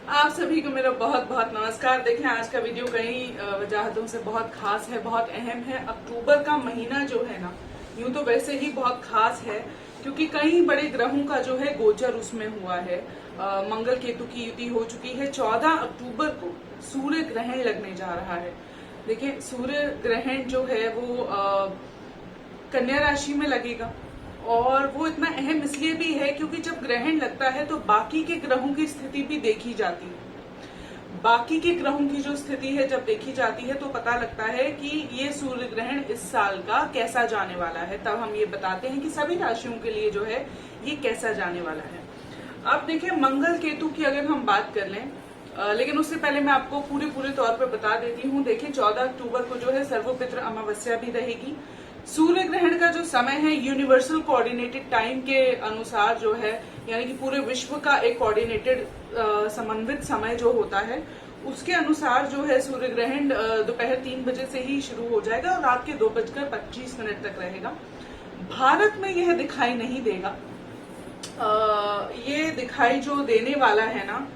आप सभी को मेरा बहुत बहुत नमस्कार। देखें, आज का वीडियो कई वजाहतों से बहुत खास है, बहुत अहम है। अक्टूबर का महीना जो है ना, यूं तो वैसे ही बहुत खास है क्योंकि कई बड़े ग्रहों का जो है गोचर उसमें हुआ है। मंगल केतु की युति हो चुकी है। 14 अक्टूबर को सूर्य ग्रहण लगने जा रहा है। देखिए, सूर्य ग्रहण जो है वो कन्या राशि में लगेगा और वो इतना अहम इसलिए भी है क्योंकि जब ग्रहण लगता है तो बाकी के ग्रहों की स्थिति भी देखी जाती है। बाकी के ग्रहों की जो स्थिति है जब देखी जाती है तो पता लगता है कि ये सूर्य ग्रहण इस साल का कैसा जाने वाला है। तब हम ये बताते हैं कि सभी राशियों के लिए जो है ये कैसा जाने वाला है। अब देखिए, मंगल केतु की अगर हम बात कर लें, लेकिन उससे पहले मैं आपको पूरे तौर पे बता देती हूँ। देखिए, 14 अक्टूबर को जो है सर्वपित्र अमावस्या भी रहेगी। सूर्य ग्रहण का जो समय है यूनिवर्सल कोऑर्डिनेटेड टाइम के अनुसार जो है, यानी कि पूरे विश्व का एक कोऑर्डिनेटेड समन्वित समय जो होता है उसके अनुसार जो है सूर्य ग्रहण दोपहर 3 बजे से ही शुरू हो जाएगा और रात के 2:25 तक रहेगा। भारत में यह दिखाई नहीं देगा। ये दिखाई जो देने वाला है ना,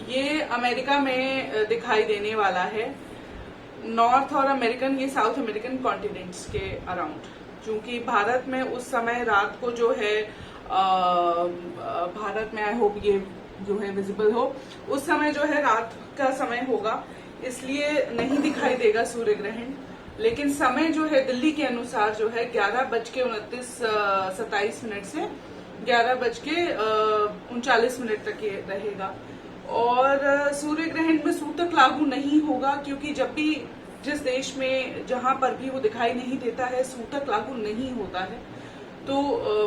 ये अमेरिका में दिखाई देने वाला है। नॉर्थ और अमेरिकन, ये साउथ अमेरिकन कॉन्टिनेंट्स के अराउंड। क्योंकि भारत में उस समय रात को जो है भारत में, आई होप ये जो है विजिबल हो, उस समय जो है रात का समय होगा, इसलिए नहीं दिखाई देगा सूर्य ग्रहण। लेकिन समय जो है दिल्ली के अनुसार जो है 11:29 से 11:39 तक ये रहेगा। और सूर्य ग्रहण में सूतक लागू नहीं होगा क्योंकि जब भी जिस देश में जहां पर भी वो दिखाई नहीं देता है सूतक लागू नहीं होता है, तो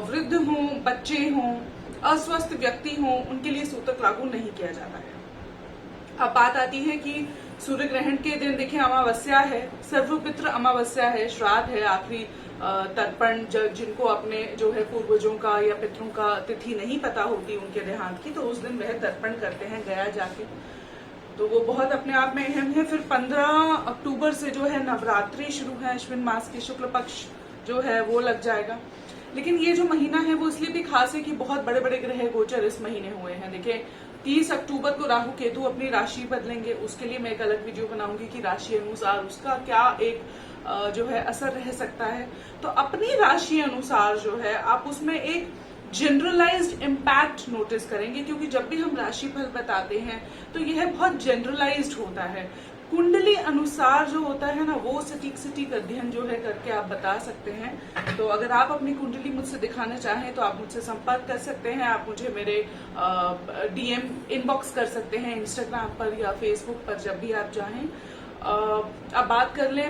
वृद्ध हों, बच्चे हों, अस्वस्थ व्यक्ति हों, उनके लिए सूतक लागू नहीं किया जाता है। अब बात आती है कि सूर्य ग्रहण के दिन देखिए अमावस्या है, सर्वपित्र अमावस्या है, श्राद्ध है, आखिरी तर्पण। जिनको अपने जो है पूर्वजों का या पितरों का तिथि नहीं पता होती उनके देहांत की, तो उस दिन वह तर्पण करते हैं गया जाके, तो वो बहुत अपने आप में अहम है। फिर 15 अक्टूबर से जो है नवरात्रि शुरू है, अश्विन मास के शुक्ल पक्ष जो है वो लग जाएगा। लेकिन ये जो महीना है वो इसलिए भी खास है कि बहुत बड़े बड़े ग्रह गोचर इस महीने हुए हैं। देखिए, 30 अक्टूबर को राहु केतु अपनी राशि बदलेंगे, उसके लिए मैं एक अलग वीडियो बनाऊंगी कि राशि अनुसार उसका क्या एक जो है असर रह सकता है। तो अपनी राशि अनुसार जो है आप उसमें एक जनरलाइज्ड इम्पैक्ट नोटिस करेंगे, क्योंकि जब भी हम राशिफल बताते हैं तो यह बहुत जनरलाइज्ड होता है। कुंडली अनुसार जो होता है ना, वो सटीक अध्ययन जो है करके आप बता सकते हैं। तो अगर आप अपनी कुंडली मुझसे दिखाना चाहें तो आप मुझसे संपर्क कर सकते हैं। आप मुझे मेरे DM इनबॉक्स कर सकते हैं इंस्टाग्राम पर या फेसबुक पर, जब भी आप चाहें। अब बात कर लें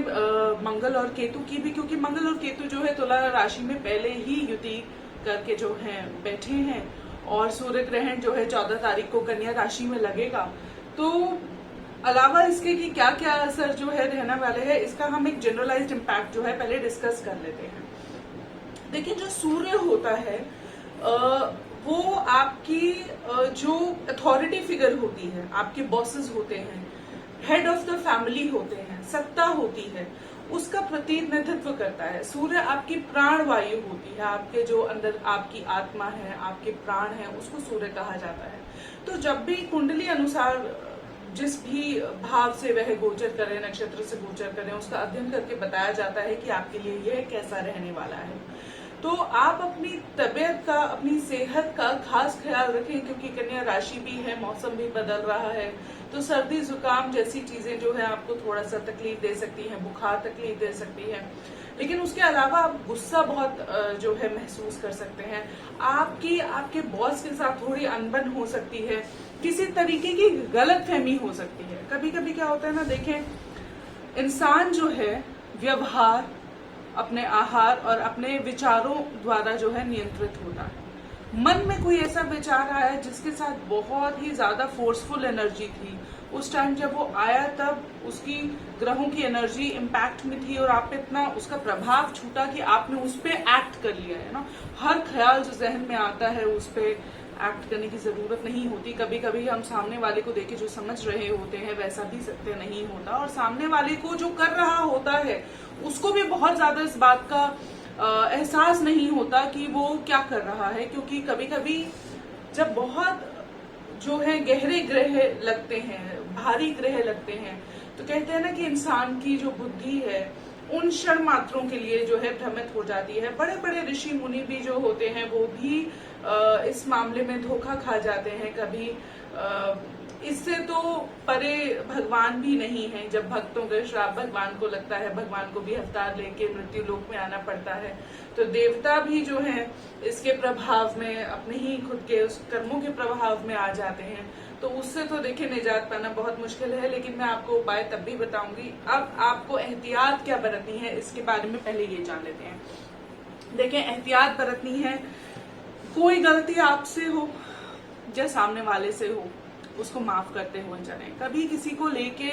मंगल और केतु की भी, क्योंकि मंगल और केतु जो है तुला राशि में पहले ही युति करके जो है बैठे हैं और सूर्य ग्रहण जो है 14 तारीख को कन्या राशि में लगेगा। तो अलावा इसके कि क्या क्या असर जो है रहने वाले हैं, इसका हम एक जनरलाइज्ड इम्पैक्ट जो है पहले डिस्कस कर लेते हैं। देखिए, जो सूर्य होता है वो आपकी जो अथॉरिटी फिगर होती है, आपके बॉसेस होते हैं, हेड ऑफ द फैमिली होते हैं, सत्ता होती है, उसका प्रतिनिधित्व करता है। सूर्य आपकी प्राण वायु होती है, आपके जो अंदर आपकी आत्मा है, आपके प्राण है, उसको सूर्य कहा जाता है। तो जब भी कुंडली अनुसार जिस भी भाव से वह गोचर करें, नक्षत्र से गोचर करें, उसका अध्ययन करके बताया जाता है कि आपके लिए यह कैसा रहने वाला है। तो आप अपनी तबीयत का, अपनी सेहत का खास ख्याल रखें, क्योंकि कन्या राशि भी है, मौसम भी बदल रहा है, तो सर्दी जुकाम जैसी चीजें जो है आपको थोड़ा सा तकलीफ दे सकती हैं, बुखार तकलीफ दे सकती है। लेकिन उसके अलावा आप गुस्सा बहुत जो है महसूस कर सकते हैं। आपके बॉस के साथ थोड़ी अनबन हो सकती है, किसी तरीके की गलतफहमी हो सकती है। कभी कभी क्या होता है ना, देखें, इंसान जो है व्यवहार, अपने आहार और अपने विचारों द्वारा जो है नियंत्रित होता है। मन में कोई ऐसा विचार आया जिसके साथ बहुत ही ज्यादा फोर्सफुल एनर्जी थी, उस टाइम जब वो आया तब उसकी ग्रहों की एनर्जी इम्पैक्ट में थी और आप पे इतना उसका प्रभाव छूटा कि आपने उस पर एक्ट कर लिया है ना। हर ख्याल जो जहन में आता है उस पर एक्ट करने की जरूरत नहीं होती। कभी कभी हम सामने वाले को देखे जो समझ रहे होते हैं वैसा भी सत्य नहीं होता, और सामने वाले को जो कर रहा होता है उसको भी बहुत ज्यादा इस बात का एहसास नहीं होता कि वो क्या कर रहा है। क्योंकि कभी कभी जब बहुत जो है गहरे ग्रह लगते हैं, भारी ग्रह लगते हैं। तो कहते हैं ना कि इंसान की जो बुद्धि है उन क्षण मात्रों के लिए जो है भ्रमित हो जाती है। बड़े बड़े ऋषि मुनि भी जो होते हैं वो भी इस मामले में धोखा खा जाते हैं कभी। इससे तो परे भगवान भी नहीं है। जब भक्तों का श्राप भगवान को लगता है, भगवान को भी अवतार लेके मृत्यु लोक में आना पड़ता है, तो देवता भी जो है इसके प्रभाव में, अपने ही खुद के उस कर्मों के प्रभाव में आ जाते हैं। तो उससे तो देखिए निजात पाना बहुत मुश्किल है, लेकिन मैं आपको उपाय तब भी बताऊंगी। अब आपको एहतियात क्या बरतनी है इसके बारे में पहले ये जान लेते हैं। देखिए, एहतियात बरतनी है, कोई गलती आपसे हो या सामने वाले से हो, उसको माफ करते हुए चलें। कभी किसी को लेके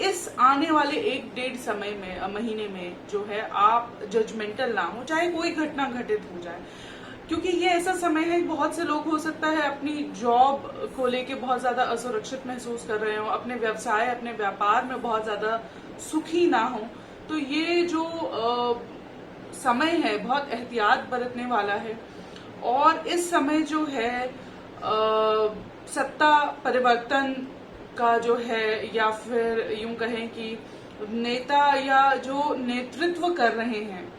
इस आने वाले 1-1.5 समय में, महीने में जो है आप जजमेंटल ना हो, चाहे कोई घटना घटित हो जाए, क्योंकि ये ऐसा समय है। बहुत से लोग हो सकता है अपनी जॉब को लेके बहुत ज्यादा असुरक्षित महसूस कर रहे हो, अपने व्यवसाय, अपने व्यापार में बहुत ज्यादा सुखी ना हो। तो ये जो समय है बहुत एहतियात बरतने वाला है। और इस समय जो है सत्ता परिवर्तन का जो है, या फिर यूं कहें कि नेता या जो नेतृत्व कर रहे हैं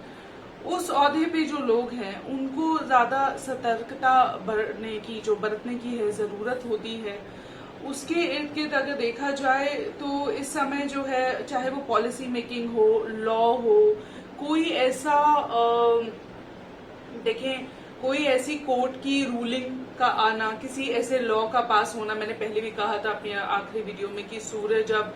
उस ओहदे पे जो लोग हैं उनको ज्यादा सतर्कता बरतने की है जरूरत होती है। उसके इर्द गिर्द अगर देखा जाए तो इस समय जो है, चाहे वो पॉलिसी मेकिंग हो, लॉ हो, कोई ऐसा देखें, कोई ऐसी कोर्ट की रूलिंग का आना, किसी ऐसे लॉ का पास होना। मैंने पहले भी कहा था अपनी आखिरी वीडियो में कि सूर्य जब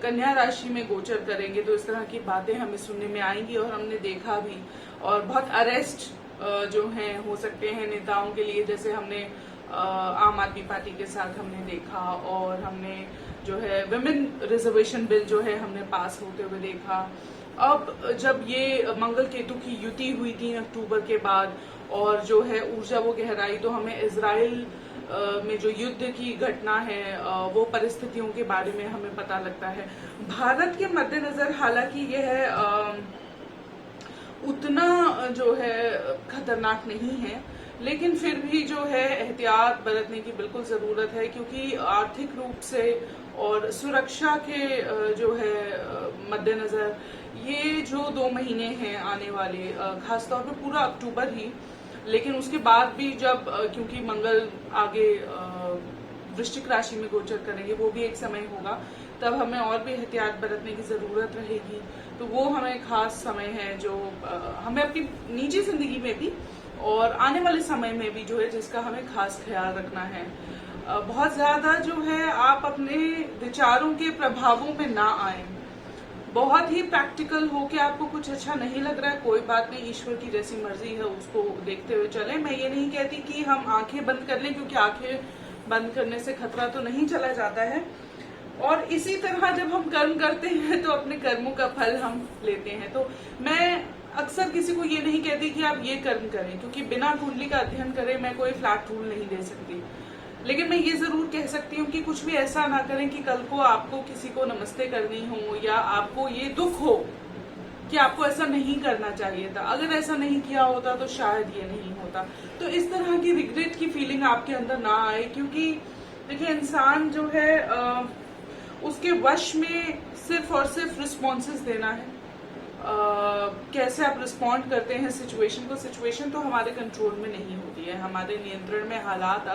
कन्या राशि में गोचर करेंगे तो इस तरह की बातें हमें सुनने में आएंगी, और हमने देखा भी। और बहुत अरेस्ट जो हैं हो सकते हैं नेताओं के लिए, जैसे हमने आम आदमी पार्टी के साथ हमने देखा, और हमने जो है विमेन रिजर्वेशन बिल जो है हमने पास होते हुए देखा। अब जब ये मंगल केतु की युति हुई 3 अक्टूबर के बाद, और जो है ऊर्जा वो गहराई, तो हमें इजराइल में जो युद्ध की घटना है वो परिस्थितियों के बारे में हमें पता लगता है। भारत के मद्देनजर हालांकि यह उतना जो है खतरनाक नहीं है, लेकिन फिर भी जो है एहतियात बरतने की बिल्कुल जरूरत है, क्योंकि आर्थिक रूप से और सुरक्षा के जो है मद्देनजर ये जो 2 महीने हैं आने वाले, खासतौर पे पूरा अक्टूबर ही, लेकिन उसके बाद भी जब क्योंकि मंगल आगे वृश्चिक राशि में गोचर करेंगे, वो भी एक समय होगा, तब हमें और भी एहतियात बरतने की जरूरत रहेगी। तो वो हमें खास समय है जो हमें अपनी निजी जिंदगी में भी और आने वाले समय में भी जो है जिसका हमें खास ख्याल रखना है। बहुत ज्यादा जो है आप अपने विचारों के प्रभावों में ना आए। बहुत ही प्रैक्टिकल हो कि आपको कुछ अच्छा नहीं लग रहा है, कोई बात नहीं, ईश्वर की जैसी मर्जी है उसको देखते हुए चले। मैं ये नहीं कहती कि हम आंखें बंद कर लें, क्योंकि आंखें बंद करने से खतरा तो नहीं चला जाता है। और इसी तरह जब हम कर्म करते हैं तो अपने कर्मों का फल हम लेते हैं। तो मैं अक्सर किसी को ये नहीं कहती कि आप ये कर्म करें, क्योंकि बिना कुंडली का अध्ययन करे मैं कोई फ्लैट रूल नहीं दे सकती। लेकिन मैं ये जरूर कह सकती हूँ कि कुछ भी ऐसा ना करें कि कल को आपको किसी को नमस्ते करनी हो, या आपको ये दुख हो कि आपको ऐसा नहीं करना चाहिए था। अगर ऐसा नहीं किया होता तो शायद ये नहीं होता। तो इस तरह की रिग्रेट की फीलिंग आपके अंदर ना आए, क्योंकि देखिए इंसान जो है उसके वश में सिर्फ और सिर्फ रिस्पॉन्सेस देना है। कैसे आप रिस्पॉन्ड करते हैं सिचुएशन को, सिचुएशन तो हमारे कंट्रोल में नहीं होती है, हमारे नियंत्रण में हालात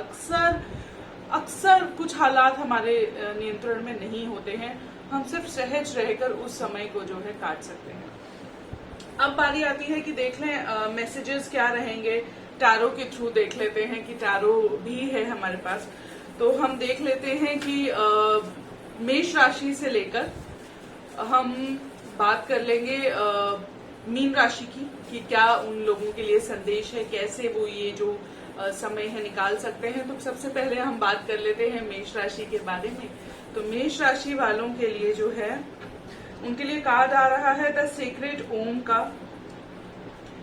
अक्सर कुछ हालात हमारे नियंत्रण में नहीं होते हैं। हम सिर्फ सहज रहकर उस समय को जो है काट सकते हैं। अब बारी आती है कि देख लें मैसेजेस क्या रहेंगे, टैरो के थ्रू देख लेते हैं कि टैरो भी है हमारे पास। तो हम देख लेते हैं कि मेष राशि से लेकर हम बात कर लेंगे मीन राशि की, कि क्या उन लोगों के लिए संदेश है, कैसे वो ये जो समय है निकाल सकते हैं। तो सबसे पहले हम बात कर लेते हैं मेष राशि के बारे में। तो मेष राशि वालों के लिए जो है, उनके लिए कार्ड आ रहा है द सीक्रेट ओम का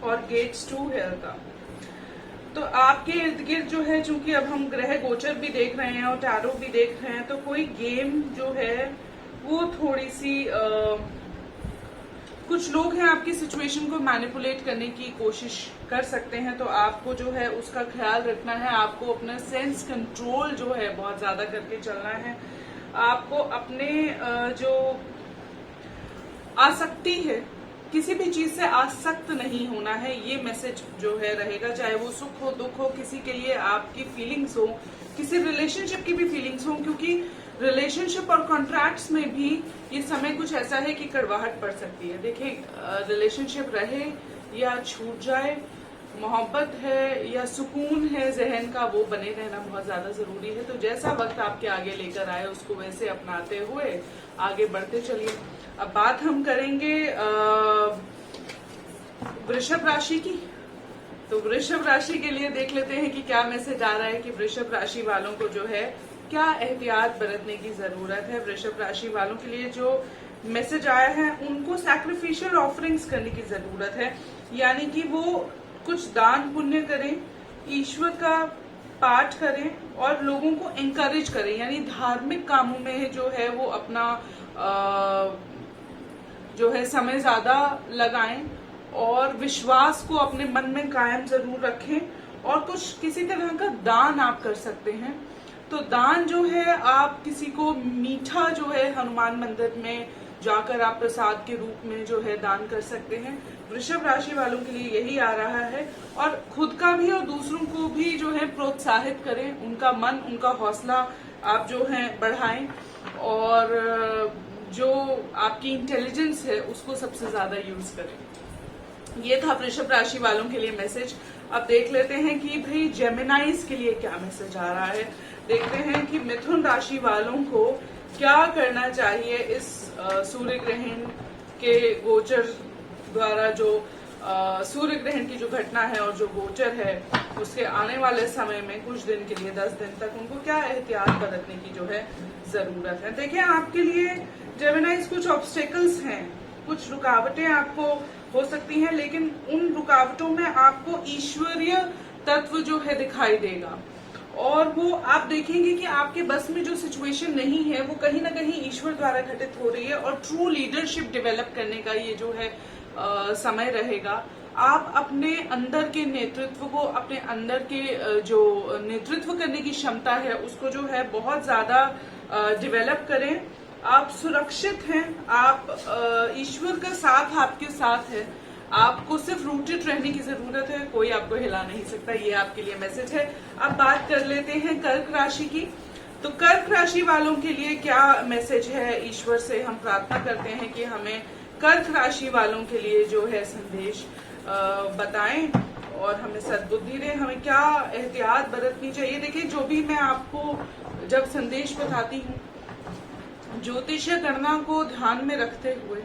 और गेट्स टू हेल का। तो आपके इर्द गिर्द जो है, चूंकि अब हम ग्रह गोचर भी देख रहे हैं और टैरो भी देख रहे हैं, तो कोई गेम जो है वो थोड़ी सी कुछ लोग हैं आपकी सिचुएशन को मैनिपुलेट करने की कोशिश कर सकते हैं, तो आपको जो है उसका ख्याल रखना है। आपको अपना सेंस कंट्रोल जो है बहुत ज्यादा करके चलना है। आपको अपने जो आसक्ति है, किसी भी चीज से आसक्त नहीं होना है, ये मैसेज जो है रहेगा। चाहे वो सुख हो, दुख हो, किसी के लिए आपकी फीलिंग्स हो, किसी रिलेशनशिप की भी फीलिंग्स हो, क्योंकि रिलेशनशिप और कॉन्ट्रैक्ट्स में भी ये समय कुछ ऐसा है कि कड़वाहट पड़ सकती है। देखिए, रिलेशनशिप रहे या छूट जाए, मोहब्बत है या सुकून है जहन का, वो बने रहना बहुत ज्यादा जरूरी है। तो जैसा वक्त आपके आगे लेकर आए उसको वैसे अपनाते हुए आगे बढ़ते चलिए। अब बात हम करेंगे वृषभ राशि की। तो वृषभ राशि के लिए देख लेते हैं कि क्या मैसेज आ रहा है कि वृषभ राशि वालों को जो है क्या एहतियात बरतने की जरूरत है। वृषभ राशि वालों के लिए जो मैसेज आया है, उनको सैक्रिफिशियल ऑफरिंग्स करने की जरूरत है, यानी कि वो कुछ दान पुण्य करें, ईश्वर का पाठ करें और लोगों को एनकरेज करें, यानी धार्मिक कामों में जो है वो अपना जो है समय ज्यादा लगाएं और विश्वास को अपने मन में कायम जरूर रखें। और कुछ किसी तरह का दान आप कर सकते हैं। तो दान जो है, आप किसी को मीठा जो है हनुमान मंदिर में जाकर आप प्रसाद के रूप में जो है दान कर सकते हैं। वृषभ राशि वालों के लिए यही आ रहा है। और खुद का भी और दूसरों को भी जो है प्रोत्साहित करें, उनका मन, उनका हौसला आप जो है बढ़ाएं और जो आपकी इंटेलिजेंस है उसको सबसे ज्यादा यूज करें। ये था वृषभ राशि वालों के लिए मैसेज। अब देख लेते हैं कि भाई जेमिनाइज के लिए क्या मैसेज आ रहा है। देखते हैं कि मिथुन राशि वालों को क्या करना चाहिए इस सूर्य ग्रहण के गोचर द्वारा, जो सूर्य ग्रहण की जो घटना है और जो गोचर है उसके आने वाले समय में कुछ दिन के लिए 10 दिन तक उनको क्या एहतियात बरतने की जो है जरूरत है। देखिए, आपके लिए जेमिनाइज कुछ ऑब्स्टेकल्स हैं, कुछ रुकावटें आपको हो सकती हैं, लेकिन उन रुकावटों में आपको ईश्वरीय तत्व जो है दिखाई देगा और वो आप देखेंगे कि आपके बस में जो सिचुएशन नहीं है वो कहीं ना कहीं ईश्वर द्वारा घटित हो रही है और ट्रू लीडरशिप डेवलप करने का ये जो है समय रहेगा। आप अपने अंदर के नेतृत्व को, अपने अंदर के जो नेतृत्व करने की क्षमता है उसको जो है बहुत ज्यादा डेवलप करें। आप सुरक्षित हैं, आप ईश्वर का साथ आपके साथ है, आपको सिर्फ रूटेड रहने की जरूरत है, कोई आपको हिला नहीं सकता। ये आपके लिए मैसेज है। अब बात कर लेते हैं कर्क राशि की। तो कर्क राशि वालों के लिए क्या मैसेज है, ईश्वर से हम प्रार्थना करते हैं कि हमें कर्क राशि वालों के लिए जो है संदेश बताएं और हमें सद्बुद्धि दें, हमें क्या एहतियात बरतनी चाहिए। देखिए, जो भी मैं आपको जब संदेश बताती हूँ, ज्योतिषीय गणना को ध्यान में रखते हुए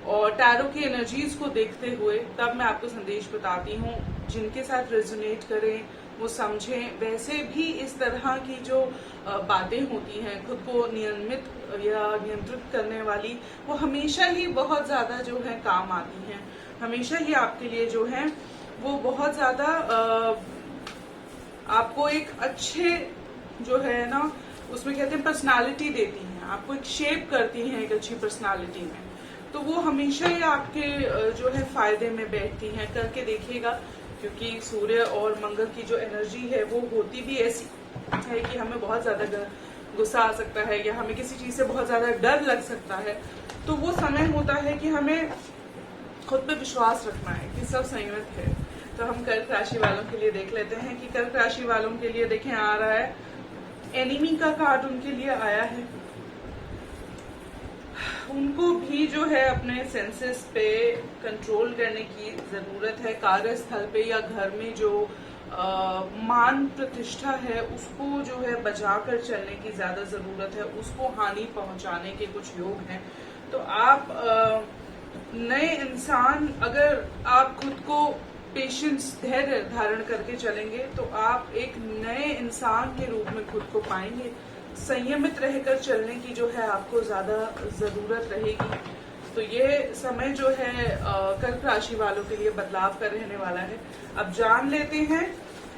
और टैरो की एनर्जीज को देखते हुए तब मैं आपको संदेश बताती हूँ। जिनके साथ रेजोनेट करें वो समझें। वैसे भी इस तरह की जो बातें होती हैं खुद को नियमित या नियंत्रित करने वाली, वो हमेशा ही बहुत ज्यादा जो है काम आती हैं, हमेशा ही आपके लिए जो है वो बहुत ज्यादा आपको एक अच्छे जो है ना, उसमें कहते हैं पर्सनालिटी देती हैं, आपको एक शेप करती हैं एक अच्छी पर्सनालिटी में। तो वो हमेशा ही आपके जो है फायदे में बैठती हैं। करके देखिएगा, क्योंकि सूर्य और मंगल की जो एनर्जी है वो होती भी ऐसी है कि हमें बहुत ज्यादा गुस्सा आ सकता है या हमें किसी चीज से बहुत ज्यादा डर लग सकता है। तो वो समय होता है कि हमें खुद पे विश्वास रखना है कि सब संयमित है। तो हम कर्क राशि वालों के लिए देख लेते हैं कि कर्क राशि वालों के लिए देखें आ रहा है एनिमी का कार्ड उनके लिए आया है। उनको भी जो है अपने सेंसेस पे कंट्रोल करने की जरूरत है। कार्यस्थल पे या घर में जो मान प्रतिष्ठा है उसको जो है बचाकर चलने की ज्यादा जरूरत है, उसको हानि पहुंचाने के कुछ योग हैं। तो आप नए इंसान, अगर आप खुद को पेशेंस, धैर्य धारण करके चलेंगे तो आप एक नए इंसान के रूप में खुद को पाएंगे। संयमित रहकर चलने की जो है आपको ज्यादा जरूरत रहेगी। तो ये समय जो है कर्क राशि वालों के लिए बदलाव का रहने वाला है। अब जान लेते हैं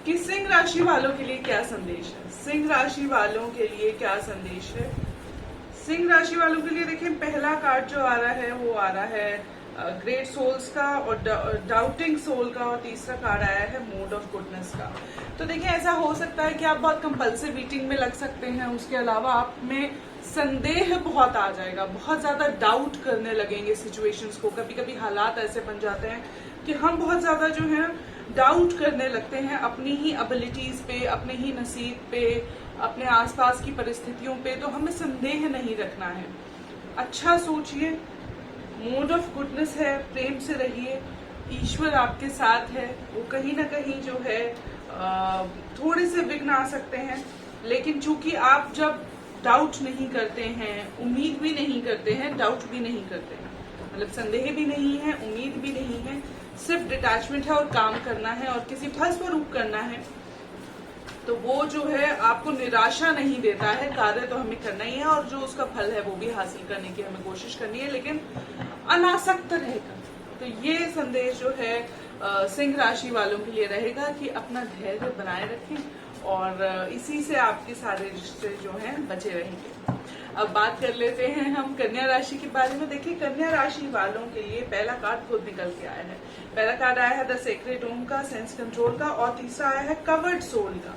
कि सिंह राशि वालों के लिए क्या संदेश है। सिंह राशि वालों के लिए क्या संदेश है। सिंह राशि वालों के लिए देखें, पहला कार्ड जो आ रहा है वो आ रहा है ग्रेट सोल्स का और डाउटिंग सोल का, और तीसरा कार्ड आया है मोड ऑफ गुडनेस का। तो देखिए, ऐसा हो सकता है कि आप बहुत कंपल्सिव ईटिंग में लग सकते हैं, उसके अलावा आप में संदेह बहुत आ जाएगा, बहुत ज्यादा डाउट करने लगेंगे सिचुएशंस को। कभी कभी हालात ऐसे बन जाते हैं कि हम बहुत ज्यादा जो है डाउट करने लगते हैं अपनी ही एबिलिटीज पे, अपने ही नसीब पे, अपने आसपास की परिस्थितियों पे। तो हमें संदेह नहीं रखना है, अच्छा सोचिए, मोड ऑफ गुडनेस है, प्रेम से रहिए, ईश्वर आपके साथ है। वो कहीं ना कहीं जो है थोड़े से विघ्न आ सकते हैं, लेकिन चूंकि आप जब डाउट नहीं करते हैं, उम्मीद भी नहीं करते हैं, डाउट भी नहीं करते हैं, मतलब संदेह भी नहीं है, उम्मीद भी नहीं है, सिर्फ डिटैचमेंट है और काम करना है और किसी फल स्वरूप करना है, तो वो जो है आपको निराशा नहीं देता है। कार्य तो हमें करना ही है और जो उसका फल है वो भी हासिल करने की हमें कोशिश करनी है, लेकिन अनासक्त रहकर। तो ये संदेश जो है सिंह राशि वालों के लिए रहेगा कि अपना धैर्य बनाए रखें और इसी से आपके सारे रिश्ते जो हैं बचे रहेंगे। अब बात कर लेते हैं हम कन्या राशि के बारे में। देखिए, कन्या राशि वालों के लिए पहला कार्ड खुद निकल के आया है। पहला कार्ड आया है द सेक्रेड ओम का, सेंस कंट्रोल का, और तीसरा आया है कवर्ड सोल का।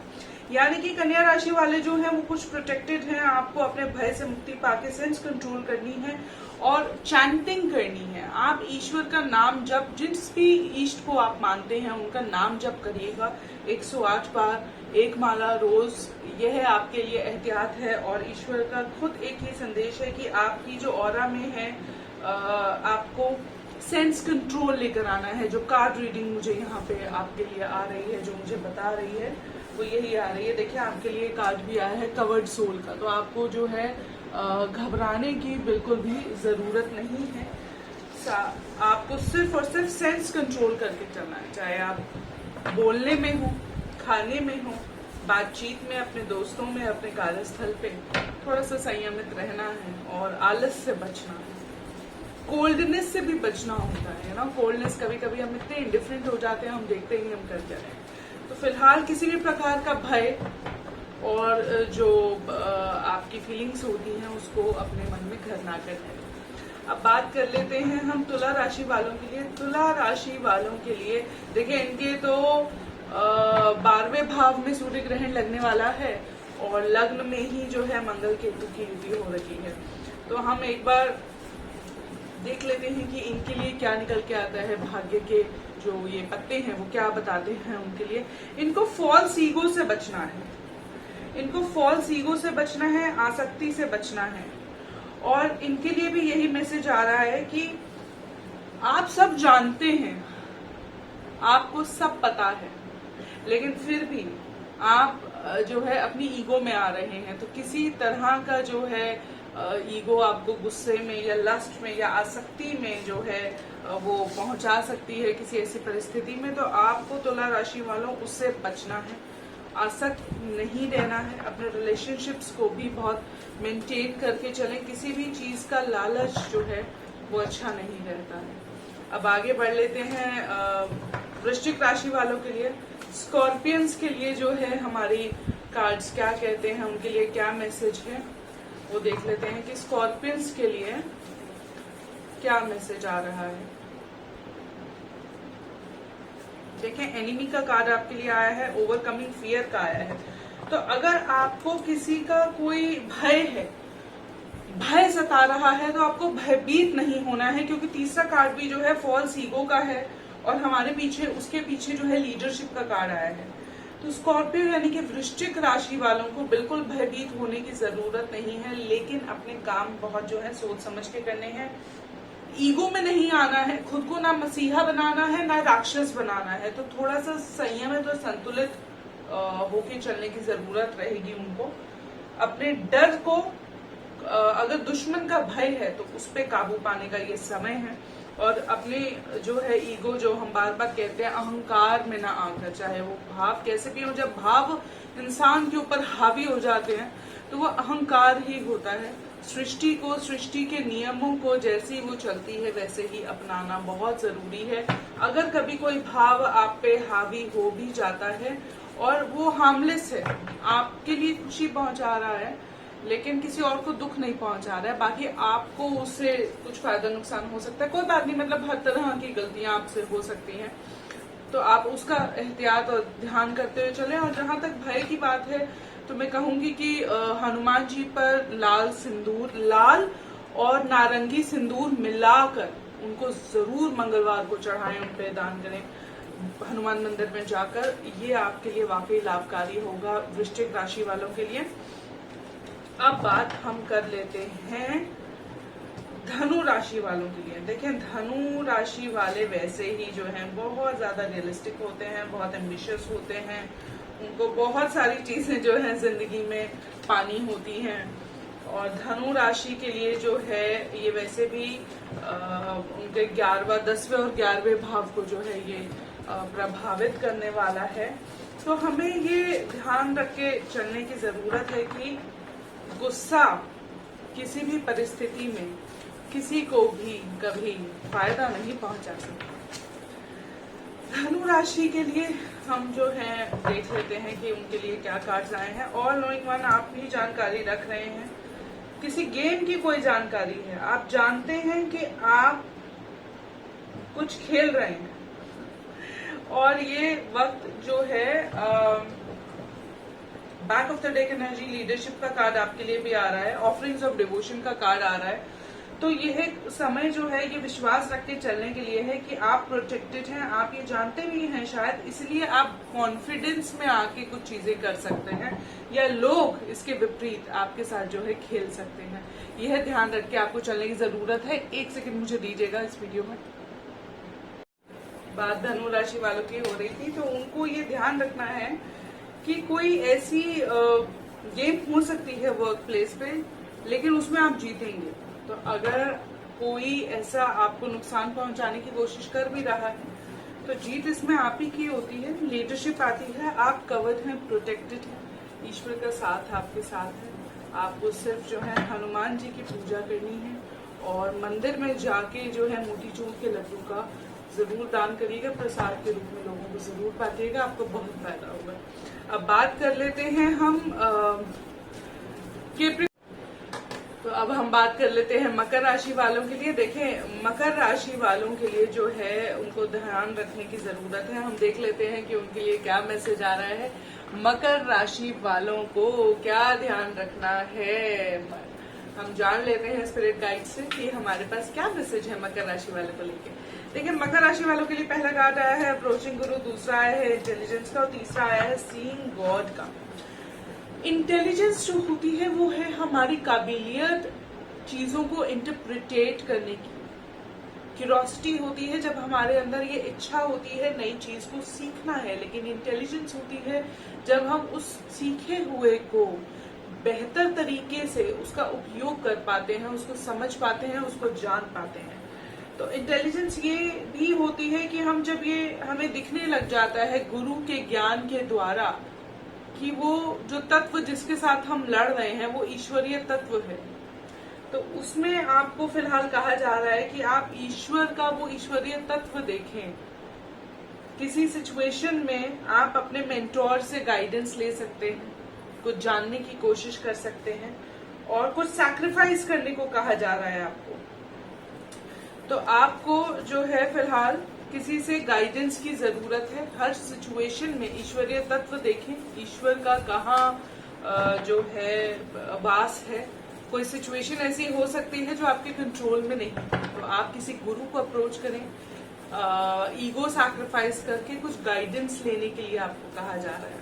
यानी कि कन्या राशि वाले जो हैं वो कुछ प्रोटेक्टेड हैं। आपको अपने भय से मुक्ति पाके सेंस कंट्रोल करनी है और चैंटिंग करनी है। आप ईश्वर का नाम जप, जिस भी इष्ट को आप मानते हैं उनका नाम जप करिएगा 108 बार, एक माला रोज। यह आपके लिए एहतियात है और ईश्वर का खुद एक ही संदेश है कि आपकी जो ऑरा में है आपको सेंस कंट्रोल लेकर आना है। जो कार्ड रीडिंग मुझे यहाँ पे आपके लिए आ रही है, जो मुझे बता रही है वो यही आ रही है। देखिए, आपके लिए कार्ड भी आया है कवर्ड सोल का। तो आपको जो है घबराने की बिल्कुल भी जरूरत नहीं है। आपको सिर्फ और सिर्फ सेंस कंट्रोल करके चलना है, चाहे आप बोलने में हो, खाने में हो, बातचीत में, अपने दोस्तों में, अपने कार्यस्थल पे थोड़ा सा संयमित रहना है और आलस से बचना है। कोल्डनेस से भी बचना होता है ना। कोल्डनेस, कभी कभी हम इतने इंडिफरेंट हो जाते हैं, हम देखते ही हम कर क्या रहे हैं। तो फिलहाल किसी भी प्रकार का भय और जो आपकी फीलिंग्स होती हैं उसको अपने मन में घर ना करने। अब बात कर लेते हैं हम तुला राशि वालों के लिए। तुला राशि वालों के लिए देखिए, इनके तो 12वें भाव में सूर्य ग्रहण लगने वाला है और लग्न में ही जो है मंगल केतु की युति हो रही है। तो हम एक बार देख लेते हैं कि इनके लिए क्या निकल के आता है। भाग्य के जो ये पत्ते हैं वो क्या बताते हैं उनके लिए। इनको फॉल्स ईगो से बचना है, इनको फॉल्स ईगो से बचना है, आसक्ति से बचना है। और इनके लिए भी यही मैसेज आ रहा है कि आप सब जानते हैं, आपको सब पता है, लेकिन फिर भी आप जो है अपनी ईगो में आ रहे हैं। तो किसी तरह का जो है ईगो आपको गुस्से में या लस्ट में या आसक्ति में जो है वो पहुंचा सकती है किसी ऐसी परिस्थिति में। तो आपको तुला राशि वालों उससे बचना है, आसक्त नहीं रहना है। अपने रिलेशनशिप्स को भी बहुत मेंटेन करके चलें। किसी भी चीज का लालच जो है वो अच्छा नहीं रहता है। अब आगे बढ़ लेते हैं वृश्चिक राशि वालों के लिए। स्कॉर्पियंस के लिए जो है हमारी कार्ड्स क्या कहते हैं, उनके लिए क्या मैसेज है वो देख लेते हैं कि स्कॉर्पियंस के लिए क्या मैसेज आ रहा है। देखें, एनिमी का कार्ड आपके लिए आया है, ओवरकमिंग फियर का आया है। तो अगर आपको किसी का कोई भय है, भय सता रहा है, तो आपको भयभीत नहीं होना है, क्योंकि तीसरा कार्ड भी जो है फॉल्स ईगो का है और हमारे पीछे, उसके पीछे जो है लीडरशिप का कार्ड आया है। तो स्कॉर्पियो यानी कि वृश्चिक राशि वालों को बिल्कुल भयभीत होने की जरूरत नहीं है, लेकिन अपने काम बहुत जो है सोच समझ के करने हैं। ईगो में नहीं आना है, खुद को ना मसीहा बनाना है ना राक्षस बनाना है। तो थोड़ा सा संयमित और संतुलित होके चलने की जरूरत रहेगी उनको। अपने डर को, अगर दुश्मन का भय है तो उस पर काबू पाने का ये समय है। और अपने जो है ईगो, जो हम बार बार कहते हैं, अहंकार में ना आकर, चाहे वो भाव कैसे भी हो, जब भाव इंसान के ऊपर हावी हो जाते हैं तो वो अहंकार ही होता है। सृष्टि को, सृष्टि के नियमों को जैसी वो चलती है वैसे ही अपनाना बहुत जरूरी है। अगर कभी कोई भाव आप पे हावी हो भी जाता है और वो हार्मलेस है, आपके लिए खुशी पहुंचा रहा है, लेकिन किसी और को दुख नहीं पहुंचा रहा है। बाकी आपको उससे कुछ फायदा नुकसान हो सकता है, कोई बात नहीं, मतलब हर तरह की गलतियां आपसे हो सकती हैं, तो आप उसका एहतियात और ध्यान करते हुए चलें। और जहां तक भय की बात है तो मैं कहूंगी कि हनुमान जी पर लाल सिंदूर, लाल और नारंगी सिंदूर मिलाकर उनको जरूर मंगलवार को चढ़ाएं, उन पे दान करें हनुमान मंदिर में जाकर। ये आपके लिए वाकई लाभकारी होगा वृश्चिक राशि वालों के लिए। अब बात हम कर लेते हैं धनु राशि वालों के लिए। देखें, धनु राशि वाले वैसे ही जो हैं बहुत ज्यादा रियलिस्टिक होते हैं, बहुत एम्बिशियस होते हैं, उनको बहुत सारी चीजें जो हैं जिंदगी में पानी होती हैं। और धनु राशि के लिए जो है ये वैसे भी उनके 11वें, 10वें और 11वें भाव को जो है ये प्रभावित करने वाला है। तो हमें ये ध्यान रख के चलने की जरूरत है कि गुस्सा किसी भी परिस्थिति में किसी को भी कभी फायदा नहीं पहुंचा सकता। धनु राशि के लिए हम जो है देख लेते हैं कि उनके लिए क्या कार्ड्स आए हैं। ऑल नोइंग वन, आप भी जानकारी रख रहे हैं, किसी गेम की कोई जानकारी है, आप जानते हैं कि आप कुछ खेल रहे हैं और ये वक्त जो है back of the deck energy, leadership का कार्ड आपके लिए भी आ रहा है, ऑफरिंग्स ऑफ डिवोशन का कार्ड आ रहा है। तो यह समय जो है ये विश्वास रख के चलने के लिए है कि आप प्रोटेक्टेड हैं, आप ये जानते भी हैं शायद, इसलिए आप कॉन्फिडेंस में आके कुछ चीजें कर सकते हैं, या लोग इसके विपरीत आपके साथ जो है खेल सकते हैं। यह ध्यान रख के आपको चलने की जरूरत है। 1 सेकंड मुझे दीजिएगा इस वीडियो में। बात धनु राशि वालों की हो रही थी, तो उनको ये ध्यान रखना है कि कोई ऐसी गेम हो सकती है वर्क प्लेस पे, लेकिन उसमें आप जीतेंगे। तो अगर कोई ऐसा आपको नुकसान पहुंचाने की कोशिश कर भी रहा है तो जीत इसमें आप ही की होती है, लीडरशिप आती है, आप कवर्ड हैं, प्रोटेक्टेड हैं, ईश्वर का साथ आपके साथ है। आपको सिर्फ जो है हनुमान जी की पूजा करनी है और मंदिर में जाके जो है मोतीचूर के लड्डू का जरूर दान करिएगा, प्रसाद के रूप में लोगों को जरूर बांटिएगा, आपको बहुत फायदा होगा। अब बात कर लेते हैं हम तो अब हम बात कर लेते हैं मकर राशि वालों के लिए। देखें, मकर राशि वालों के लिए जो है उनको ध्यान रखने की जरूरत है। हम देख लेते हैं कि उनके लिए क्या मैसेज आ रहा है। मकर राशि वालों को क्या ध्यान रखना है, हम जान लेते हैं स्पिरिट गाइड से कि हमारे पास क्या मैसेज है मकर राशि वालों को लेकर। देखिए, मकर राशि वालों के लिए पहला कार्ड आया है अप्रोचिंग गुरु, दूसरा आया है इंटेलिजेंस का और तीसरा आया है सीइंग गॉड का। इंटेलिजेंस जो होती है वो है हमारी काबिलियत चीजों को इंटरप्रिटेट करने की। क्यूरोसिटी होती है जब हमारे अंदर ये इच्छा होती है नई चीज को सीखना है। लेकिन इंटेलिजेंस होती है जब हम उस सीखे हुए को बेहतर तरीके से उसका उपयोग कर पाते हैं, उसको समझ पाते हैं, उसको जान पाते हैं। तो इंटेलिजेंस ये भी होती है कि हम जब ये हमें दिखने लग जाता है गुरु के ज्ञान के द्वारा कि वो जो तत्व जिसके साथ हम लड़ रहे हैं वो ईश्वरीय तत्व है, तो उसमें आपको फिलहाल कहा जा रहा है कि आप ईश्वर का वो ईश्वरीय तत्व देखें। किसी सिचुएशन में आप अपने मेंटोर से गाइडेंस ले सकते हैं, कुछ जानने की कोशिश कर सकते हैं और कुछ सैक्रिफाइस करने को कहा जा रहा है आपको। तो आपको जो है फिलहाल किसी से गाइडेंस की जरूरत है। हर सिचुएशन में ईश्वरीय तत्व देखें, ईश्वर का कहाँ जो है वास है। कोई सिचुएशन ऐसी हो सकती है जो आपके कंट्रोल में नहीं, तो आप किसी गुरु को अप्रोच करें, ईगो सैक्रिफाइस करके कुछ गाइडेंस लेने के लिए आपको कहा जा रहा है।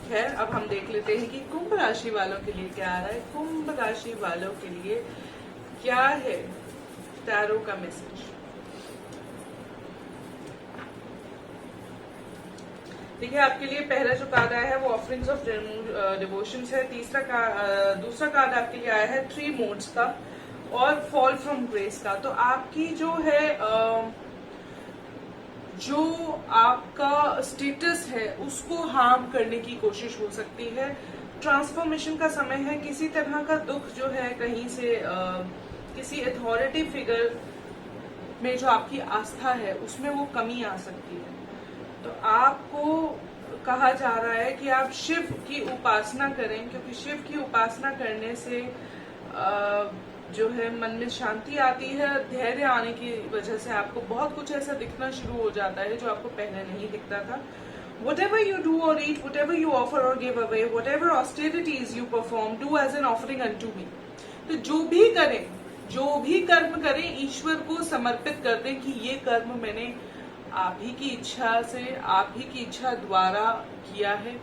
खैर, अब हम देख लेते हैं कि कुंभ राशि वालों के लिए क्या आ रहा है। कुंभ राशि वालों के लिए क्या है टैरो का मैसेज। देखिए, आपके लिए पहला जो कार्ड आया है वो ऑफरिंग्स ऑफ डिवोशंस है। दूसरा कार्ड आपके लिए आया है 3 मोड्स का और फॉल फ्रॉम ग्रेस का। तो आपकी जो है जो आपका स्टेटस है उसको हार्म करने की कोशिश हो सकती है। ट्रांसफॉर्मेशन का समय है। किसी तरह का दुख जो है कहीं से किसी अथॉरिटी फिगर में जो आपकी आस्था है उसमें वो कमी आ सकती है। तो आपको कहा जा रहा है कि आप शिव की उपासना करें, क्योंकि शिव की उपासना करने से जो है मन में शांति आती है। धैर्य आने की वजह से आपको बहुत कुछ ऐसा दिखना शुरू हो जाता है जो आपको पहले नहीं दिखता था। Whatever you do or eat, whatever you offer or give away, whatever austerities you perform, do as an offering unto me. तो जो भी करें, जो भी कर्म करें, ईश्वर को समर्पित कर दें कि ये कर्म मैंने आप ही की इच्छा से, आप ही की इच्छा द्वारा किया है।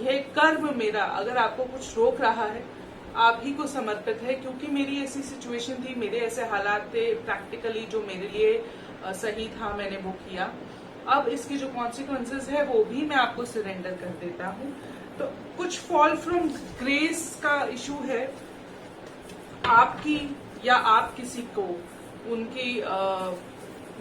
यह कर्म मेरा, अगर आपको कुछ रोक रहा है, आप ही को समर्पित है, क्योंकि मेरी ऐसी सिचुएशन थी, मेरे ऐसे हालात थे, प्रैक्टिकली जो मेरे लिए सही था मैंने वो किया। अब इसके जो कॉन्सिक्वेंसेस है वो भी मैं आपको सरेंडर कर देता हूँ। तो कुछ फॉल फ्रॉम ग्रेस का इशू है आपकी या आप किसी को उनकी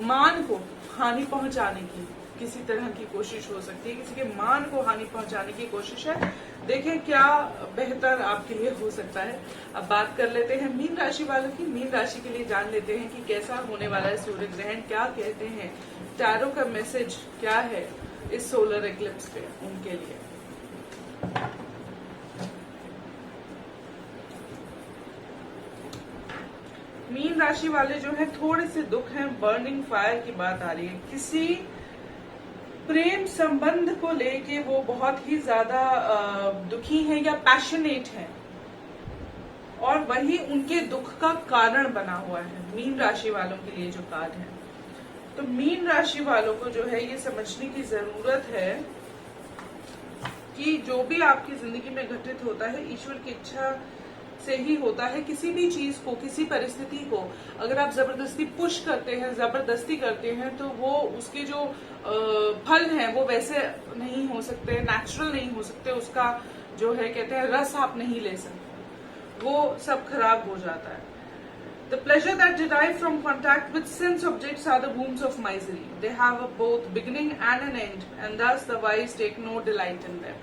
मान को हानि पहुंचाने की किसी तरह की कोशिश हो सकती है, किसी के मान को हानि पहुंचाने की कोशिश है। देखें क्या बेहतर आपके लिए हो सकता है। अब बात कर लेते हैं मीन राशि वालों की। मीन राशि के लिए जान लेते हैं कि कैसा होने वाला है सूर्य ग्रहण, क्या कहते हैं टैरो का मैसेज क्या है इस सोलर एक्लिप्स पे उनके लिए। मीन राशि वाले जो है थोड़े से दुख हैं, बर्निंग फायर की बात आ रही है। किसी प्रेम संबंध को लेके वो बहुत ही ज्यादा दुखी हैं या पैशनेट हैं, और वही उनके दुख का कारण बना हुआ है मीन राशि वालों के लिए जो कार्ड है। तो मीन राशि वालों को जो है ये समझने की जरूरत है कि जो भी आपकी जिंदगी में घटित होता है ईश्वर की इच्छा से ही होता है। किसी भी चीज को, किसी परिस्थिति को अगर आप जबरदस्ती पुश करते हैं, जबरदस्ती करते हैं, तो वो उसके जो फल हैं वो वैसे नहीं हो सकते, नेचुरल नहीं हो सकते। उसका जो है कहते हैं रस आप नहीं ले सकते, वो सब खराब हो जाता है। The pleasure that derive from contact with sense objects are the wombs of misery. They have a both beginning and an end, and thus the wise take no delight in them.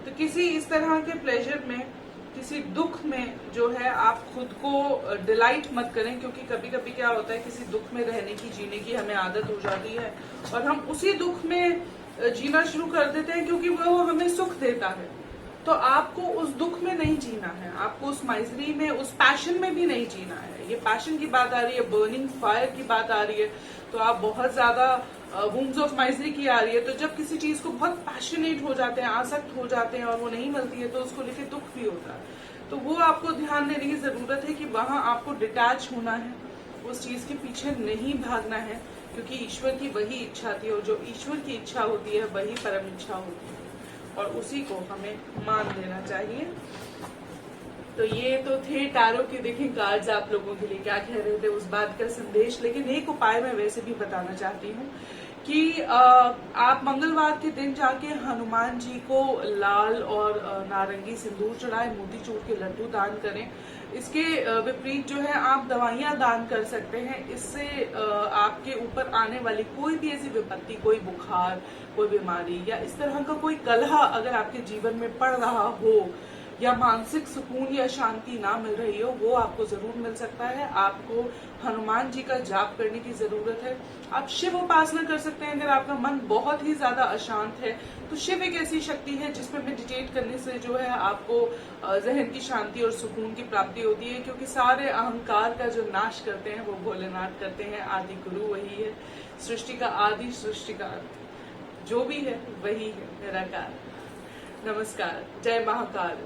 तो किसी इस तरह के pleasure में, किसी दुख में जो है आप खुद को डिलाइट मत करें, क्योंकि कभी कभी क्या होता है किसी दुख में रहने की, जीने की हमें आदत हो जाती है और हम उसी दुख में जीना शुरू कर देते हैं क्योंकि वो हमें सुख देता है। तो आपको उस दुख में नहीं जीना है, आपको उस माइजरी में, उस पैशन में भी नहीं जीना है। ये पैशन की बात आ रही है, बर्निंग फायर की बात आ रही है, तो आप बहुत ज्यादा वूम्स ऑफ माइजरी की आ रही है। तो जब किसी चीज को बहुत पैशनेट हो जाते हैं, आसक्त हो जाते हैं और वो नहीं मिलती है तो उसको लेके दुख भी होता है। तो वो आपको ध्यान देने की जरूरत है कि वहां आपको डिटैच होना है, उस चीज के पीछे नहीं भागना है, क्योंकि ईश्वर की वही इच्छा थी और जो ईश्वर की इच्छा होती है वही परम इच्छा होती है और उसी को हमें मान लेना चाहिए। तो ये तो थे टैरो के देखें कार्ड्स आप लोगों के लिए क्या कह रहे थे उस बात का संदेश। लेकिन एक उपाय मैं वैसे भी बताना चाहती हूँ कि आप मंगलवार के दिन जाके हनुमान जी को लाल और नारंगी सिंदूर चढ़ाएं, मोतीचूर के लड्डू दान करें। इसके विपरीत जो है आप दवाइयां दान कर सकते हैं। इससे आपके ऊपर आने वाली कोई भी ऐसी विपत्ति, कोई बुखार, कोई बीमारी या इस तरह का कोई कलह अगर आपके जीवन में पड़ रहा हो या मानसिक सुकून या शांति ना मिल रही हो, वो आपको जरूर मिल सकता है। आपको हनुमान जी का जाप करने की जरूरत है। आप शिव उपासना कर सकते हैं अगर आपका मन बहुत ही ज्यादा अशांत है। तो शिव एक ऐसी शक्ति है जिसमें मेडिटेट करने से जो है आपको जहन की शांति और सुकून की प्राप्ति होती है, क्योंकि सारे अहंकार का जो नाश करते हैं वो भोलेनाथ करते हैं। आदि गुरु वही है, सृष्टि का आदि, सृष्टि का अंत जो भी है वही है निराकार। नमस्कार, जय महाकाल।